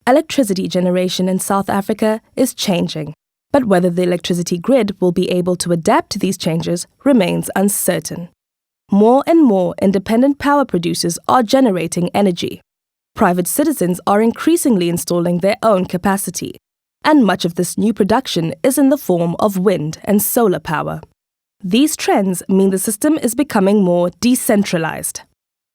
Electricity generation in South Africa is changing, but whether the electricity grid will be able to adapt to these changes remains uncertain. More and more independent power producers are generating energy. Private citizens are increasingly installing their own capacity, and much of this new production is in the form of wind and solar power. These trends mean the system is becoming more decentralized.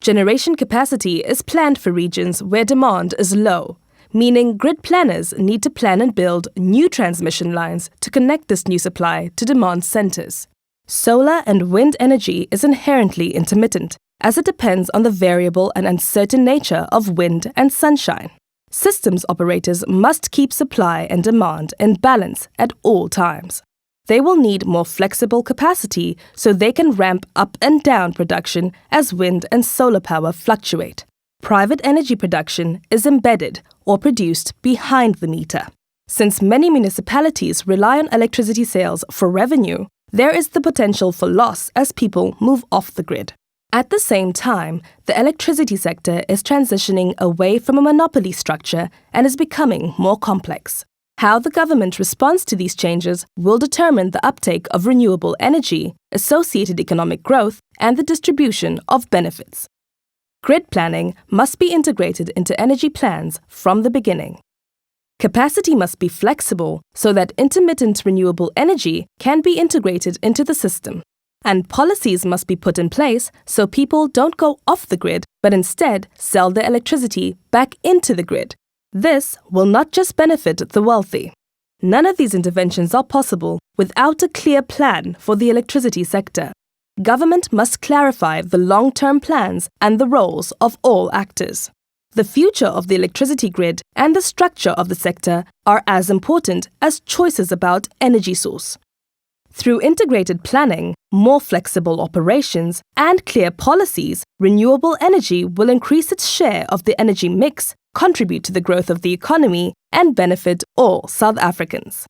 Generation capacity is planned for regions where demand is low, meaning grid planners need to plan and build new transmission lines to connect this new supply to demand centers. Solar and wind energy is inherently intermittent, as it depends on the variable and uncertain nature of wind and sunshine. Systems operators must keep supply and demand in balance at all times. They will need more flexible capacity so they can ramp up and down production as wind and solar power fluctuate. Private energy production is embedded or produced behind the meter. Since many municipalities rely on electricity sales for revenue, there is the potential for loss as people move off the grid. At the same time, the electricity sector is transitioning away from a monopoly structure and is becoming more complex. How the government responds to these changes will determine the uptake of renewable energy, associated economic growth, and the distribution of benefits. Grid planning must be integrated into energy plans from the beginning. Capacity must be flexible so that intermittent renewable energy can be integrated into the system. And policies must be put in place so people don't go off the grid, but instead sell their electricity back into the grid. This will not just benefit the wealthy. None of these interventions are possible without a clear plan for the electricity sector. Government must clarify the long-term plans and the roles of all actors. The future of the electricity grid and the structure of the sector are as important as choices about energy source. Through integrated planning, more flexible operations, and clear policies, renewable energy will increase its share of the energy mix, contribute to the growth of the economy, and benefit all South Africans.